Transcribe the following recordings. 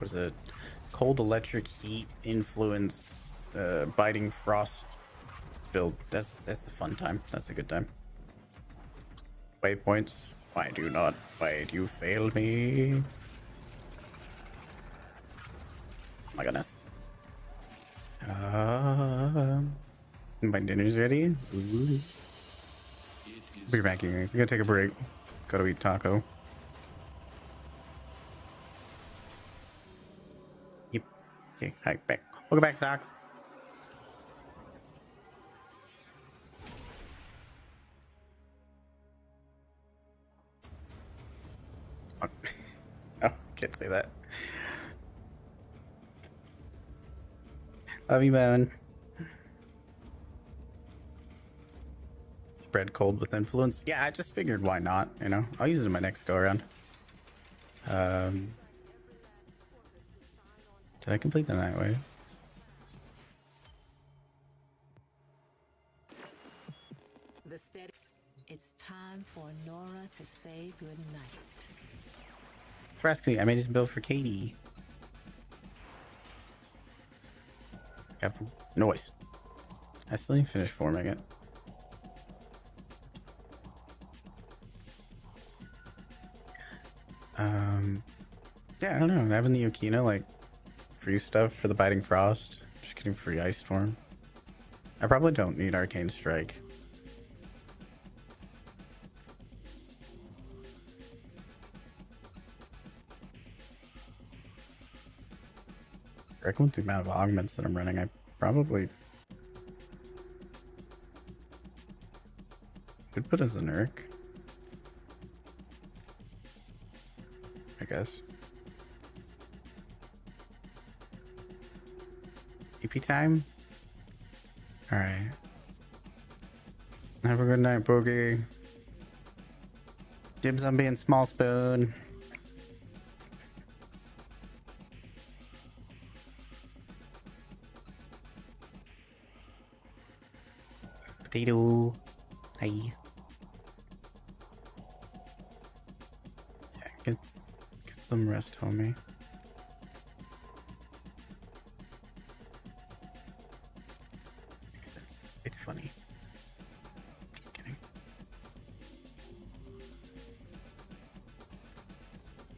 what is it? Cold electric heat influence biting frost build. That's a fun time. That's a good time. Waypoints. Why do you fail me? Oh my goodness. My dinner's ready. Ooh. Be back, you guys. I'm gonna take a break. Go to eat taco. Yep. Okay, hi, back. Welcome back, Socks. Oh, oh, can't say that. Love you, man. Spread cold with influence. Yeah, I just figured why not, you know? I'll use it in my next go around. Did I complete the night wave? It's time for Nora to say goodnight. For asking me, I made this build for Katie. Have noise. I still need to finish forming it. Yeah, I don't know. Having the Yokina, like, free stuff for the Biting Frost. Just getting free Ice Storm. I probably don't need Arcane Strike. I reckon with the amount of augments that I'm running, I probably could put as a Nurk. I guess. EP time? Alright. Have a good night, Boogie. Dibs on being small spoon. Potato. Hi. Yeah, get some rest, homie. It's funny. Just kidding.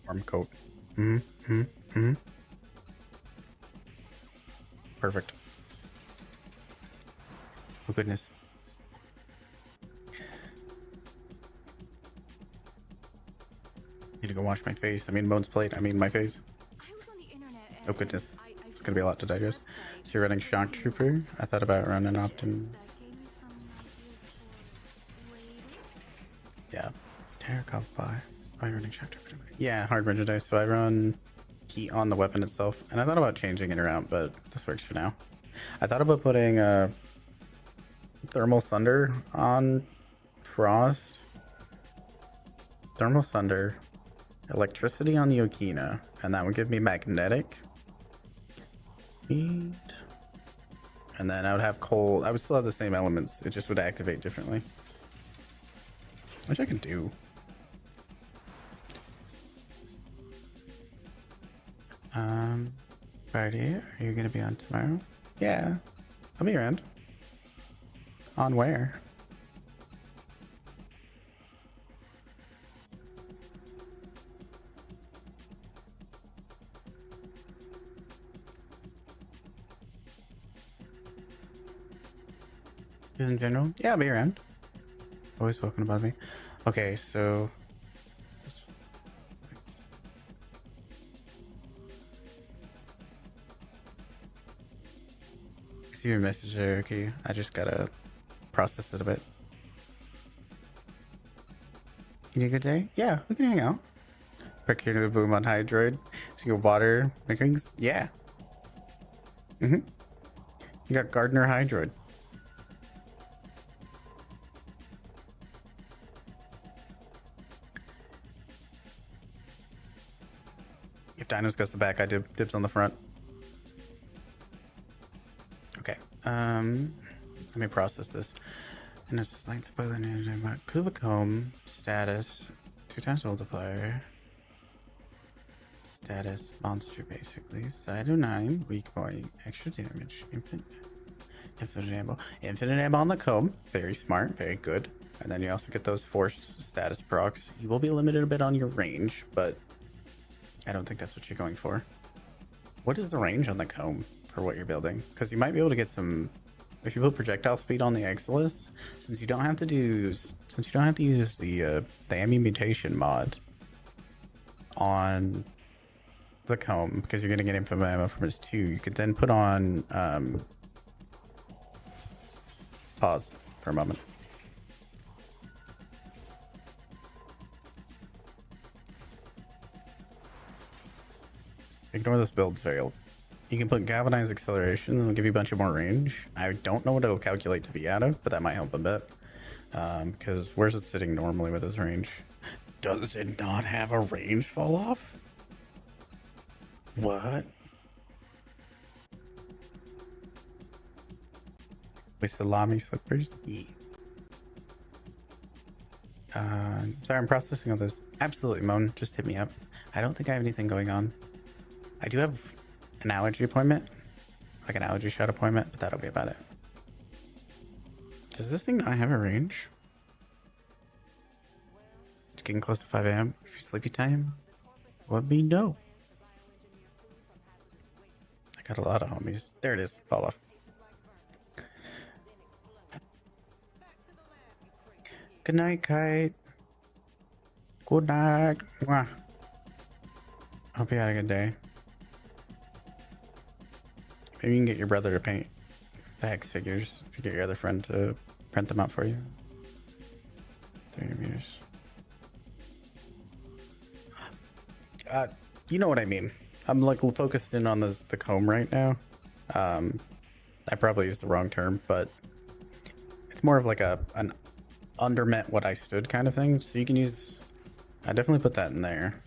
Warm coat. Perfect. Oh goodness. Need to go wash my face. I mean Bones plate. I mean my face. Oh goodness. It's gonna be a lot to digest. So you're running Shock Trooper? I thought about running Optin. Yeah. Terror Cop by. Why running Shock Trooper? Yeah, hard dice. So I run heat on the weapon itself. And I thought about changing it around, but this works for now. I thought about putting Thermal Thunder on Frost. Thermal Thunder. Electricity on the Yokina. And that would give me magnetic. Heat. And then I would have cold. I would still have the same elements. It just would activate differently. Which I can do. Party, are you gonna be on tomorrow? Yeah. I'll be around. On where? In general? Yeah, I'll be around. Always welcome to bother me. Okay, so I see your message there, okay. I just gotta process it a bit. You need a good day? Yeah, we can hang out. Quick here to the boom on Hydroid. So you got water makings? Yeah. You got Gardener Hydroid. If Dinos goes to the back, I dibs on the front. Okay. Let me process this. And it's a slight spoiler news about Kubicomb status. 2 times multiplier. Status monster basically. Cyto 9, weak point, extra damage, infinite ammo on the comb. Very smart, very good. And then you also get those forced status procs. You will be limited a bit on your range, but I don't think that's what you're going for. What is the range on the comb for what you're building? Because you might be able to get some, if you put projectile speed on the Exilus, since you don't have to use the ammu mutation mod on the comb, because you're gonna get infinite ammo from his 2, you could then put on pause for a moment. Ignore this build's veiled. You can put galvanized acceleration and it'll give you a bunch of more range. I don't know what it'll calculate to be out of, but that might help a bit. Because where's it sitting normally with his range? Does it not have a range fall off? What? With salami slippers? Yeah. Sorry, I'm processing all this. Absolutely, Moan. Just hit me up. I don't think I have anything going on. I do have an allergy appointment, like an allergy shot appointment, but that'll be about it. Does this thing not have a range? It's getting close to 5 a.m. For sleepy time? Let me know. I got a lot of homies. There it is. Fall off. Good night, Kite. Good night. Mwah. Hope you had a good day. Maybe you can get your brother to paint the hex figures if you get your other friend to print them out for you. 30 meters. You know what I mean. I'm like focused in on the comb right now. I probably used the wrong term, but it's more of like an undermet what I stood kind of thing. So you can use, I definitely put that in there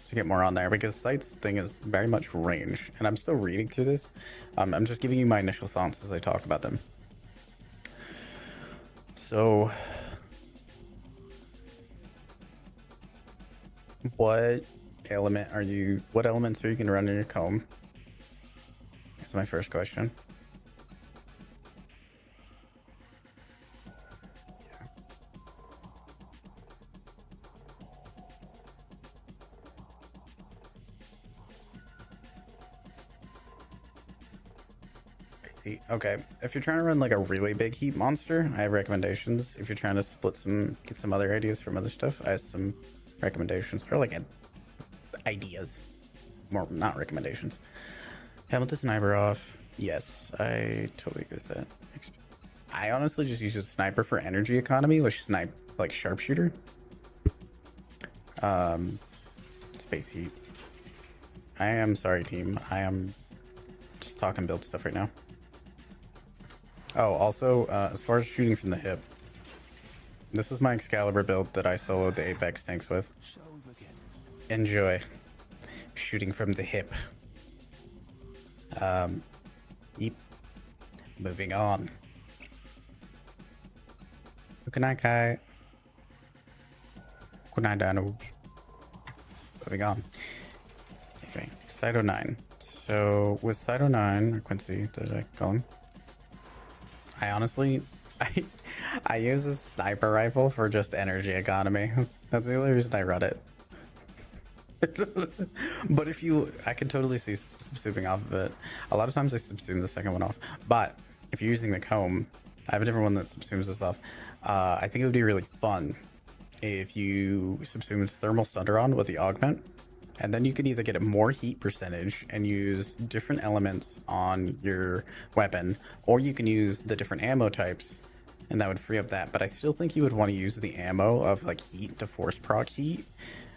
to get more on there, because Sight's thing is very much range, and I'm still reading through this. I'm just giving you my initial thoughts as I talk about them. So what elements are you going to run in your comb? That's my first question. Okay, if you're trying to run like a really big heat monster, I have recommendations. If you're trying to get some other ideas from other stuff, I have some recommendations, or like ideas, more not recommendations. Helmet the sniper off. Yes, I totally agree with that. I honestly just use a sniper for energy economy, which snipe like sharpshooter. Space heat. I am sorry, team. I am just talking build stuff right now. Oh, also, as far as shooting from the hip, this is my Excalibur build that I soloed the Apex tanks with. Enjoy. Shooting from the hip. Yep. Moving on. Good night, Kai. Good night, Dano. Moving on. Okay, Cyto 9. So, with Cyto 9, or Quincy, did I call him? I honestly, I use a sniper rifle for just energy economy. That's the only reason I run it. But I can totally see subsuming off of it. A lot of times I subsume the second one off. But if you're using the comb, I have a different one that subsumes this off. I think it would be really fun if you subsumed thermal sunderon with the augment. And then you could either get a more heat percentage and use different elements on your weapon, or you can use the different ammo types, and that would free up that. But I still think you would want to use the ammo of like heat to force proc heat.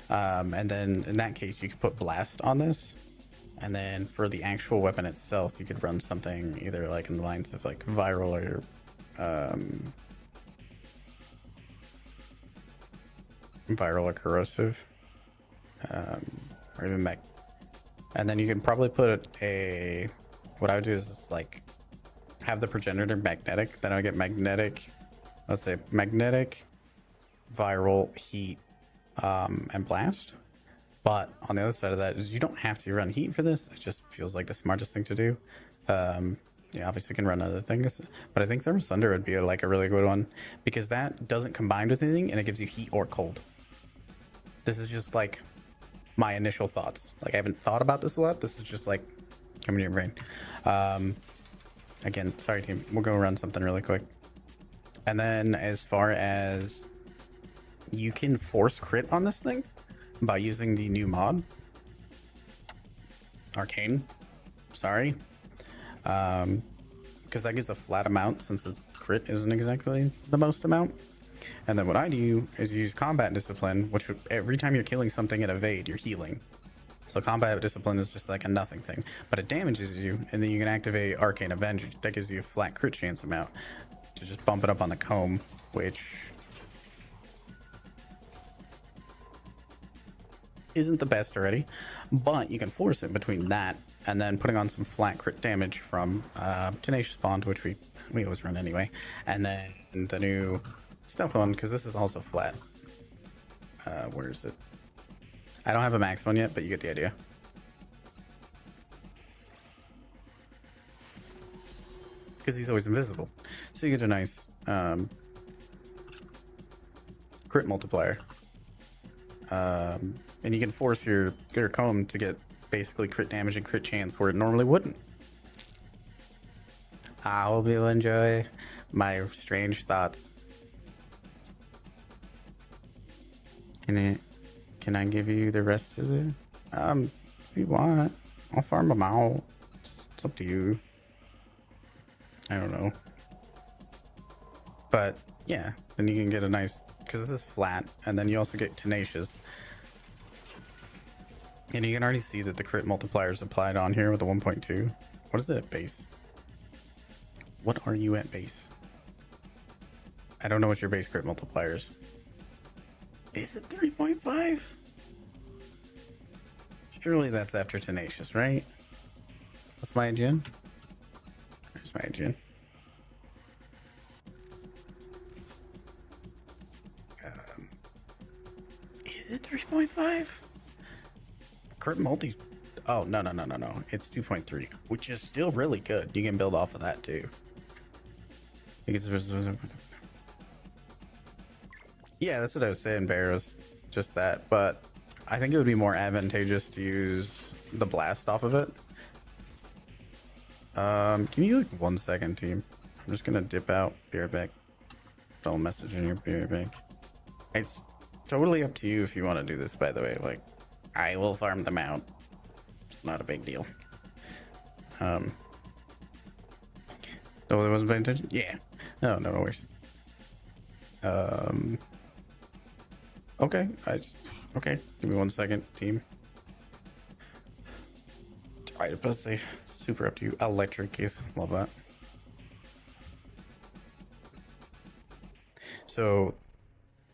And then in that case, you could put blast on this. And then for the actual weapon itself, you could run something either like in the lines of like viral or corrosive. Or even mag. And then you can probably put what I would do is like have the progenitor magnetic, then I would get magnetic, let's say magnetic, viral, heat, and blast. But on the other side of that is you don't have to run heat for this. It just feels like the smartest thing to do. Yeah, obviously you can run other things, but I think Thermal Thunder would be like a really good one because that doesn't combine with anything and it gives you heat or cold. This is just like my initial thoughts. Like I haven't thought about this a lot. This is just like coming to your brain. Again, sorry team, we'll go run something really quick. And then as far as you can force crit on this thing by using the new mod, Arcane, sorry. Because that gives a flat amount since its crit isn't exactly the most amount. And then what I do is use combat discipline, which every time you're killing something at evade, you're healing. So combat discipline is just like a nothing thing, but it damages you, and then you can activate Arcane Avenge. That gives you a flat crit chance amount to just bump it up on the comb, which isn't the best already, but you can force it between that and then putting on some flat crit damage from Tenacious Bond, which we always run anyway, and then the new stealth one, because this is also flat. Where is it? I don't have a max one yet, but you get the idea. Because he's always invisible. So you get a nice crit multiplier. And you can force your comb to get basically crit damage and crit chance where it normally wouldn't. I hope you enjoy my strange thoughts. Can I give you the rest of it? If you want, I'll farm them out. It's up to you. I don't know. But yeah, then you can get a nice, because this is flat, and then you also get Tenacious. And you can already see that the crit multiplier is applied on here with the 1.2. What is it at base? What are you at base? I don't know what your base crit multiplier is. Is it 3.5? Surely that's after Tenacious, right? What's my IGN? There's my IGN. Is it 3.5? Crit multi. Oh, no. It's 2.3, which is still really good. You can build off of that too. Yeah, that's what I was saying, Barrows. Just that. But I think it would be more advantageous to use the blast off of it. Give me like 1 second, team. I'm just gonna dip out. Be right back. Don't message in your be right back. It's totally up to you if you want to do this, by the way. Like, I will farm them out. It's not a big deal. Oh, there wasn't paying attention? Yeah. Oh, no worries. Okay. Okay. Give me 1 second, team. Alright, pussy. Super up to you. Electric case. Love that. So,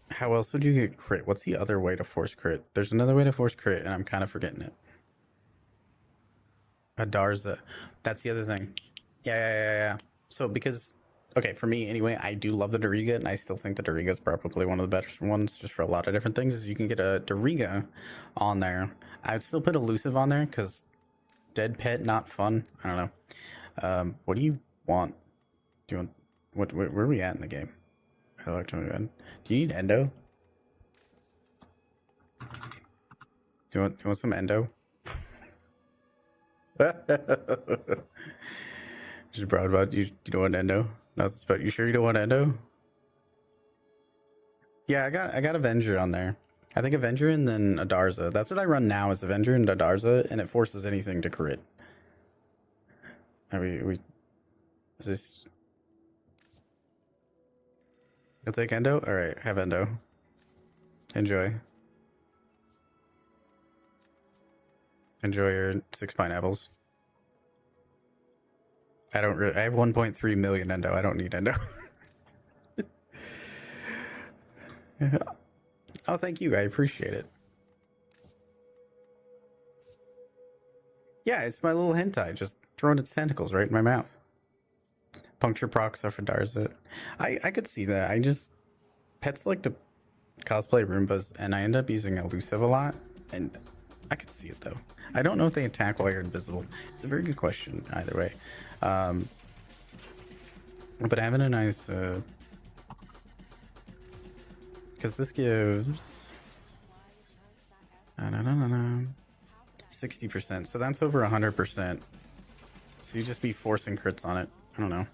how else would you get crit? What's the other way to force crit? There's another way to force crit, and I'm kind of forgetting it. Adarza. That's the other thing. Yeah. So, because, okay, for me anyway, I do love the Doriga, and I still think the Doriga is probably one of the better ones just for a lot of different things. Is you can get a Doriga on there. I would still put Elusive on there because dead pet, not fun. I don't know. What do you want? Do you want, where are we at in the game? I like to move. Do you need endo? Do you want some endo? Just brought about you don't want endo? Nothing but you sure you don't want endo? Yeah, I got Avenger on there. I think Avenger and then Adarza. That's what I run now is Avenger and Adarza, and it forces anything to crit. Is this? You'll take endo? Alright, have endo. Enjoy. Enjoy your 6 pineapples. I have 1.3 million endo. I don't need endo. Oh, thank you. I appreciate it. Yeah, it's my little hentai just throwing its tentacles right in my mouth. Puncture procs are for Darzit. I could see that. Pets like to cosplay Roombas, and I end up using Elusive a lot. And I could see it though. I don't know if they attack while you're invisible. It's a very good question either way. But having a nice because this gives 60%, so that's over 100%. So you just be forcing crits on it. I don't know.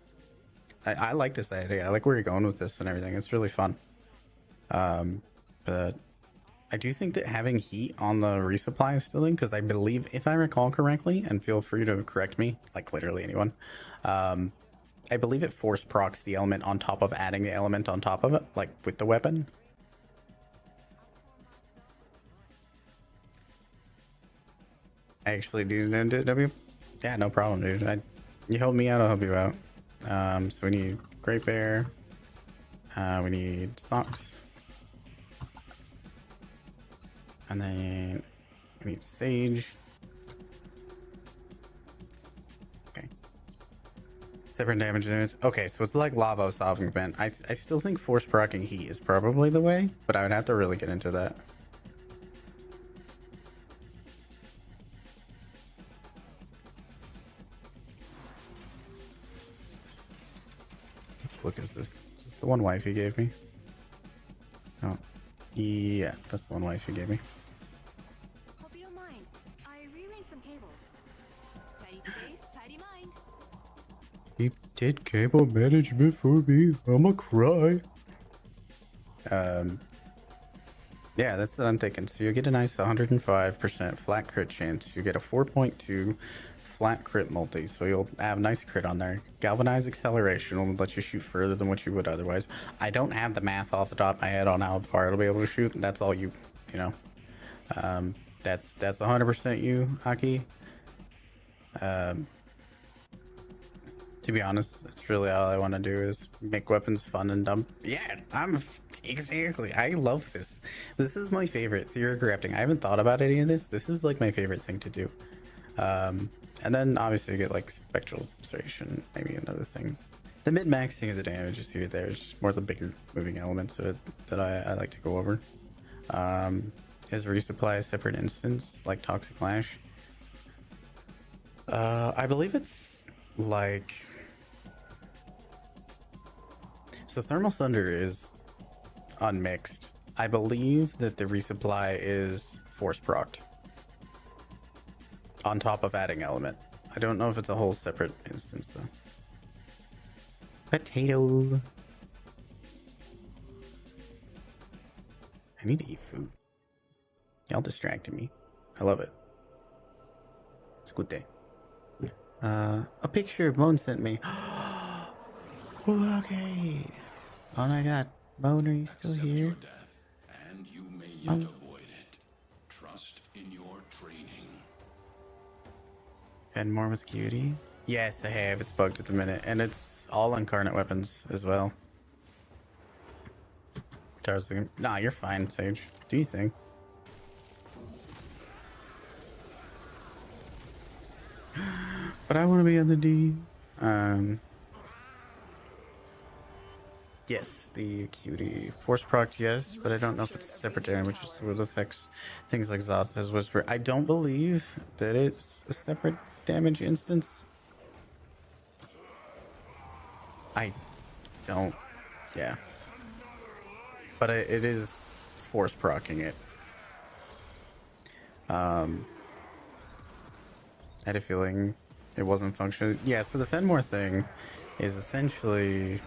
I like this idea. I like where you're going with this and everything. It's really fun. But I do think that having heat on the resupply is still in, because I believe, if I recall correctly, and feel free to correct me, like literally anyone, I believe it force procs the element on top of adding the element on top of it, like with the weapon. I actually do W. Yeah, no problem, dude. You help me out, I'll help you out. So we need Great Bear. We need socks. And then we need Sage. Okay. Separate damage units. Okay, so it's like Lava Solving Vent. I still think force proccing heat is probably the way, but I would have to really get into that. Look, is this the one wife he gave me? Oh, yeah, that's the one wife he gave me. Hope you don't mind. I rearranged some cables. Tidy space, tidy mind. He did cable management for me. I'ma cry. Yeah, that's what I'm thinking. So you get a nice 105% flat crit chance. You get a 4.2 flat crit multi, so you'll have nice crit on there. Galvanized acceleration will let you shoot further than what you would otherwise. I don't have the math off the top of my head on how far it'll be able to shoot. That's all you know. That's 100% you, Aki. To be honest, it's really all I want to do is make weapons fun and dumb. Yeah, exactly. I love this. This is my favorite theory crafting. I haven't thought about any of this. This is like my favorite thing to do. And then obviously you get like spectral restoration, maybe, and other things. The mid-maxing of the damage is here. There's just more the bigger moving elements of it that I like to go over. Is resupply a separate instance like Toxic Lash? I believe it's like, so Thermal Thunder is unmixed. I believe that the resupply is force procced on top of adding element. I don't know if it's a whole separate instance though. Potato. I need to eat food. Y'all distracted me. I love it. It's a good day. A picture Bone sent me. Okay. Oh my god. Bone, are you still here? Death, and you may yet avoid it. Trust in your training. Had more with Cutie? Yes, I have. It's bugged at the minute. And it's all incarnate weapons as well. Nah, you're fine, Sage. Do you think? But I want to be on the D. Yes, the Cutie. Force proc, yes, but I don't know if it's separate damage, which is what affects things like Zaz's Whisper. I don't believe that it's a separate damage instance. I don't, yeah. But it is force proccing it. I had a feeling it wasn't functioning. Yeah, so the Fenmore thing is essentially,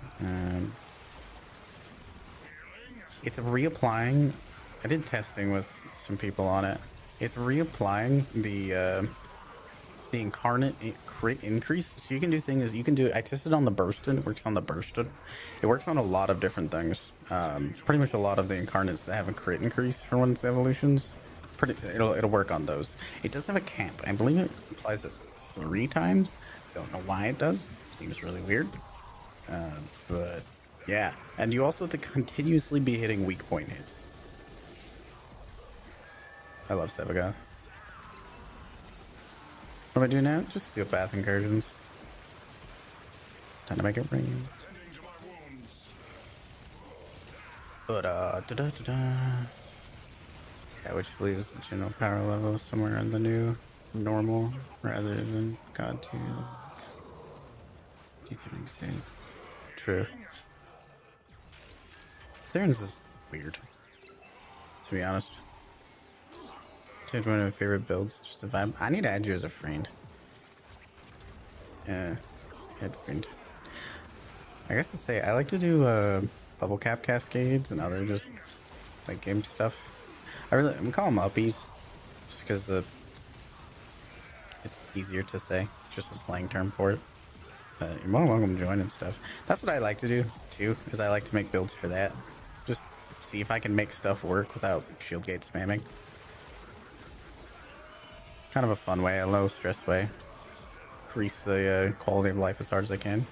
it's reapplying. I did testing with some people on it. It's reapplying the incarnate crit increase. So you can do things. You can do. I tested on the bursted. It works on the bursted. It works on a lot of different things. Pretty much a lot of the incarnates that have a crit increase for one of its evolutions. It'll work on those. It does have a cap. I believe it applies it 3 times. Don't know why it does. Seems really weird. But yeah, and you also have to continuously be hitting weak point hits. I love Sevagoth. What do I do now? Just steal path incursions. Time to make it rain. But Yeah, which leaves the general power level somewhere in the new normal rather than God 2. D36. True. Theron's is weird, to be honest. It's one of my favorite builds, just a vibe. I need to add you as a friend. Add friend. I guess to say, I like to do level cap cascades and other just like game stuff. We call them uppies, just because it's easier to say. It's just a slang term for it. But you're more than welcome to join and stuff. That's what I like to do too. Is I like to make builds for that. Just see if I can make stuff work without shield gate spamming. Kind of a fun way, a low stress way. Increase the quality of life as hard as I can.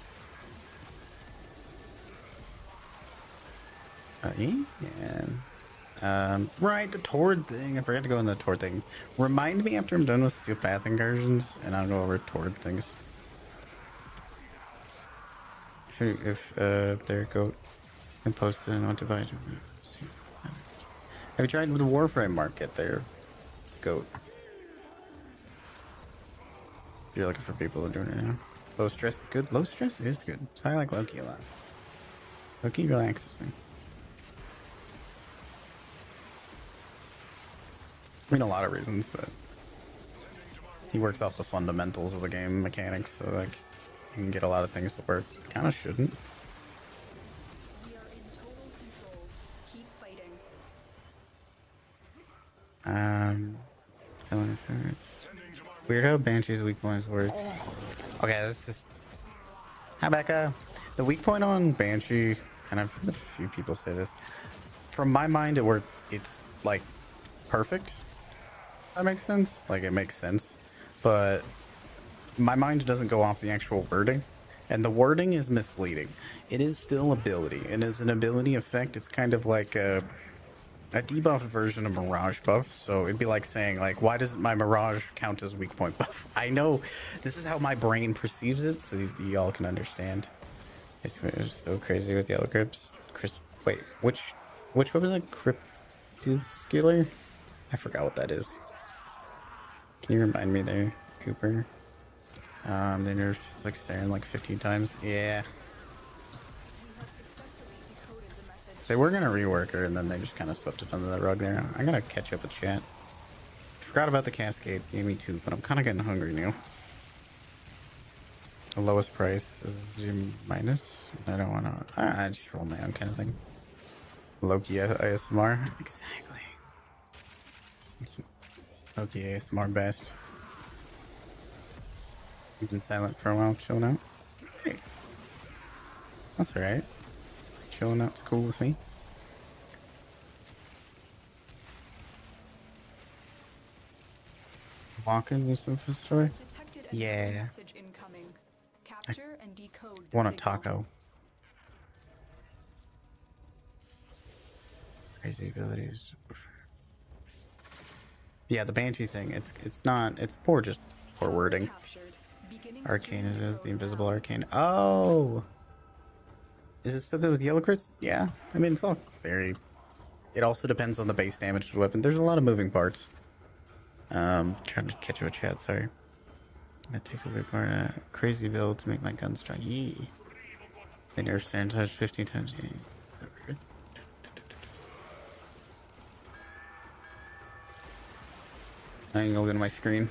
Yeah. Right, the Tord thing. I forgot to go in the Tord thing. Remind me after I'm done with Steel Path incursions, and I'll go over Tord things. If their goat can post it and want to buy it. Have you tried with the Warframe market there, goat? If you're looking for people who are doing it now. Low stress is good. Low stress is good. So I like Loki a lot. Loki relaxes me. I mean, a lot of reasons, but he works off the fundamentals of the game mechanics, so like you can get a lot of things to work. Kind of shouldn't. We are in total control. Keep fighting. So it's weird how Banshee's weak points works. Okay, let's just. Hi, Becca. The weak point on Banshee, and I've heard a few people say this. From my mind, it's like perfect. That makes sense. Like it makes sense, but my mind doesn't go off the actual wording, and the wording is misleading. It is still ability, and as an ability effect, it's kind of like a debuff version of Mirage buff. So it'd be like saying, like, why doesn't my Mirage count as weak point buff? I know this is how my brain perceives it, so y'all can understand. It's so crazy with yellow grips. Wait, which one was it? Crepuscular? I forgot what that is. Can you remind me there, Cooper? They nerfed like Saren like 15 times. Yeah. They were gonna rework her, and then they just kind of swept it under the rug there. I'm gonna catch up with chat. Forgot about the cascade. Gave me two, but I'm kind of getting hungry now. The lowest price is G minus. I don't want to. I just roll my own kind of thing. Loki ASMR. Exactly. Loki ASMR best. You've been silent for a while, chilling out. Hey, that's alright. Chilling out's cool with me. Walking with some story. Yeah. I want a taco. Crazy abilities. Yeah, the Banshee thing. It's not. It's poor, just poor wording. Arcane is the invisible arcane. Oh. Is it still good with yellow crits? Yeah. I mean, it's all very... It also depends on the base damage of the weapon. There's a lot of moving parts. Trying to catch up a chat, sorry. It takes a big part of crazy build to make my gun strong. Yee. They nerf sand touch 15 times. Yee. I can go look at my screen.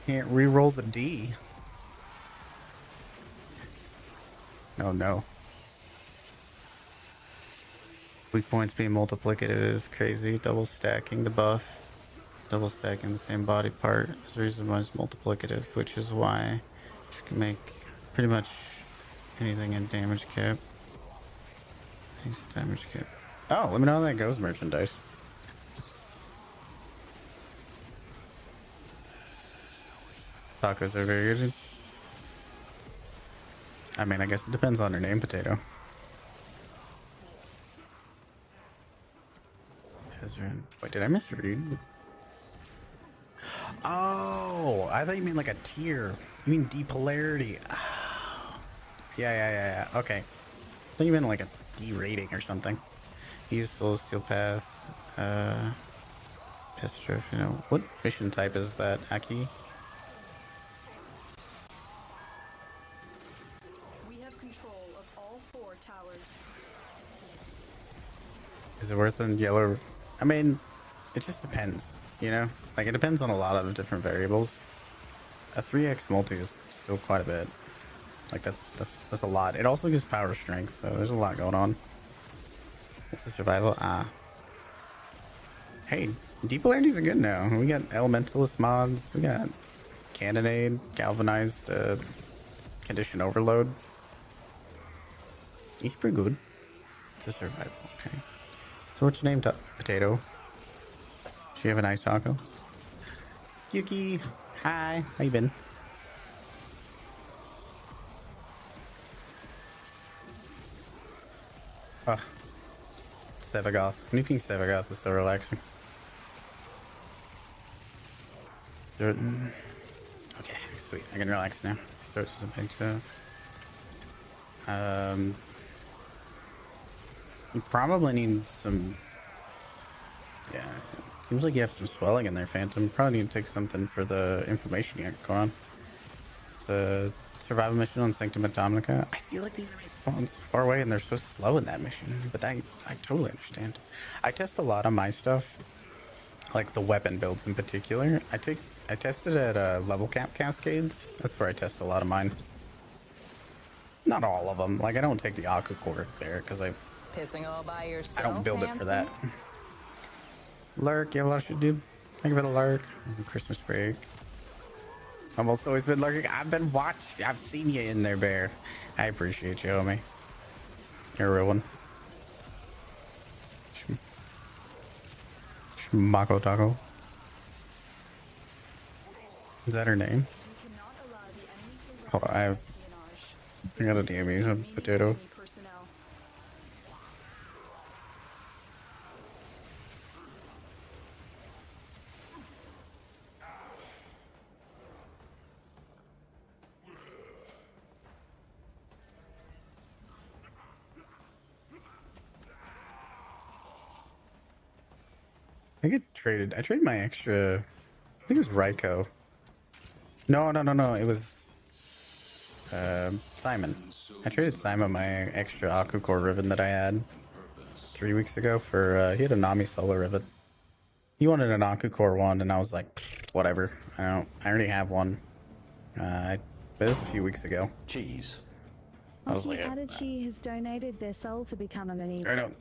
Can't re-roll the D. Oh no. Weak points being multiplicative is crazy. Double stacking the buff. Double stacking the same body part is the reason why it's multiplicative, which is why you can make pretty much anything in damage cap. Nice damage cap. Oh, let me know how that goes, merchandise. Tacos are very good. I mean, I guess it depends on her name, Potato. Wait, did I misread? Oh, I thought you meant like a tier. You mean depolarity. Oh. Yeah. Okay. I thought you meant like a derating or something. Use Soul Steel Path. Pistol, you know. What mission type is that, Aki? We have control of all 4 towers. Is it worth in yellow? I mean, it just depends, you know? Like, it depends on a lot of different variables. A 3x multi is still quite a bit. Like, that's a lot. It also gives power strength, so there's a lot going on. It's a survival. Ah. Hey, deep polarities are good now. We got elementalist mods. We got cannonade, galvanized, condition overload. He's pretty good. It's a survival. Okay. So what's your name, Potato? Does she have a nice taco? Yuki, hi. How you been? Oh, Sevagoth. Nuking Sevagoth is so relaxing. Okay, sweet. I can relax now. Start something to. You probably need some. Yeah, it seems like you have some swelling in there, Phantom. Probably need to take something for the inflammation you got going on. It's a survival mission on Sanctum Atomica. I feel like these enemies spawn so far away and they're so slow in that mission, but I totally understand. I test a lot of my stuff, like the weapon builds in particular. I tested at level cap cascades. That's where I test a lot of mine. Not all of them. Like, I don't take the Aku core there because Pissing all by yourself, I don't build it for that. Hanson? Lurk, you have a lot of shit, dude. Thank you for the lurk. Christmas break. Almost always been lurking. I've been watching. I've seen you in there, Bear. I appreciate you, homie. You're a real one. Mako Taco. Is that her name? Hold on, I got a DM you, some potato. I get traded. I traded my extra. I think it was Raiko. No. It was Simon. I traded Simon my extra Aku core ribbon that I had 3 weeks ago for. He had a Nami solar ribbon. He wanted an Aku core one, and I was like, whatever. I already have one. But it was a few weeks ago. Jeez. I was like, Adichie has donated their soul to become a mini. I don't.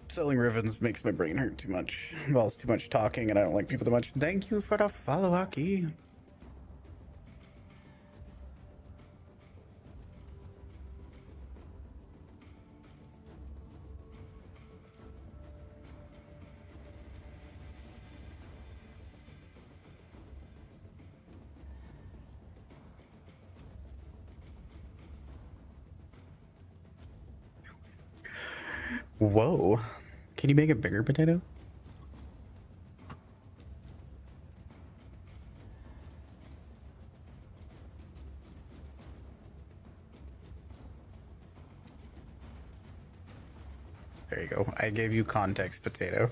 Selling ribbons makes my brain hurt too much. Involves too much talking, and I don't like people too much. Thank you for the follow, Aki. Whoa. Can you make it bigger, Potato? There you go. I gave you context, Potato.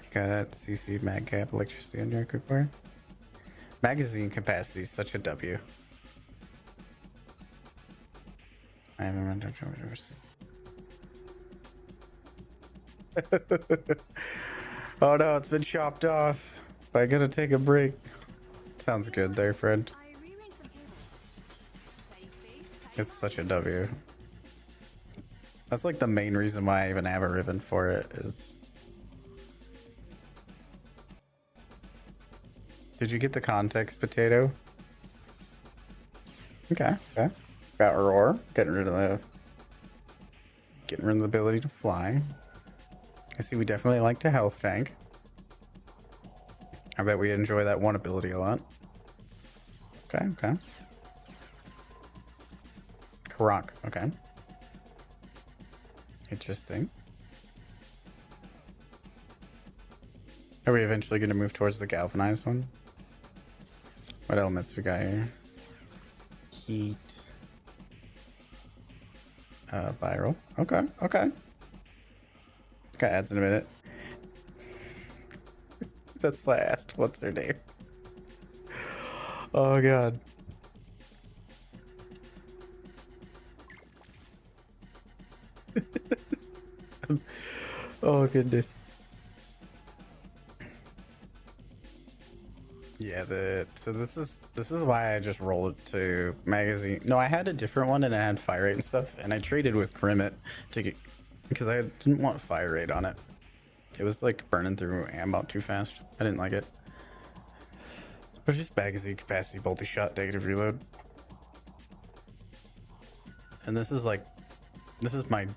You got CC mag cap electricity on your core. Magazine capacity is such a W. I haven't run down Oh no, it's been chopped off. I gotta take a break. Sounds good there, Fred. I rearranged some cables. It's such a W. That's like the main reason why I even have a ribbon for it is. Did you get the context, Potato? Okay. Got Aurora, getting rid of the ability to fly. I see we definitely like to health tank. I bet we enjoy that one ability a lot. Okay. Karak, okay. Interesting. Are we eventually going to move towards the galvanized one? What elements we got here? Heat. Viral. Okay, okay. Got ads in a minute. That's why I asked what's her name. Oh god. Oh goodness. Yeah, so this is why I just rolled it to magazine. No, I had a different one and I had fire rate and stuff, and I traded with Grimmet to get, because I didn't want fire rate on it. It was like burning through ammo too fast. I didn't like it. But just magazine capacity, multi-shot, negative reload. And this is my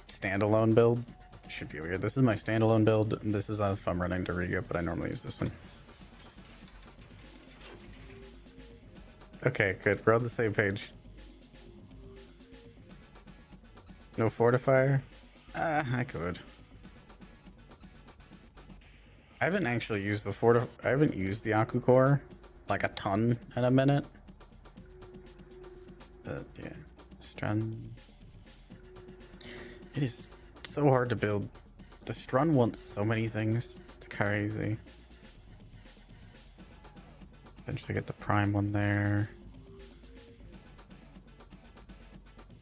standalone build. Should be weird. This is my standalone build. This is if I'm running Doriga, but I normally use this one. Okay, good. We're on the same page. No fortifier? I could. I haven't actually used the I haven't used the Aku Core like a ton in a minute. But yeah, Strun. It is so hard to build. The Strun wants so many things. It's crazy. Eventually get the prime one there.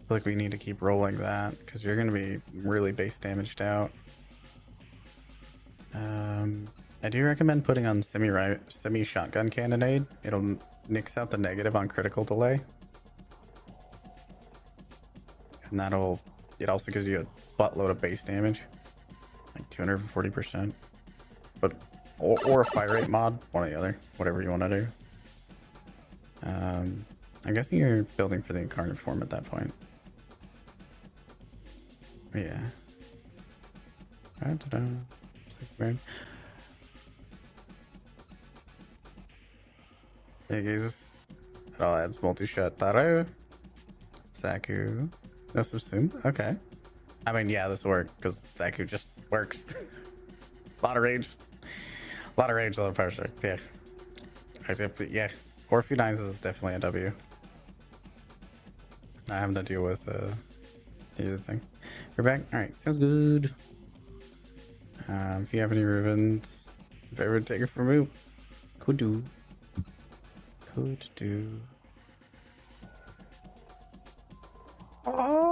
I feel like we need to keep rolling that because you're going to be really base damaged out. I do recommend putting on semi shotgun cannonade. It'll nix out the negative on critical delay. And it also gives you a buttload of base damage. Like 240%. But or a fire rate mod, one or the other, whatever you want to do. I'm guessing you're building for the incarnate form at that point. Yeah. Hey guys, it all adds multi-shot Taro. Zaku. No subsume? Okay. I mean, yeah, this will work because Zaku just works. A lot of range, a lot of power strike. Yeah. Yeah. Or a few nines is definitely a W. Not having to deal with either thing. We're back. All right, sounds good. If you have any ribbons, if I ever take it from you, could do. Oh.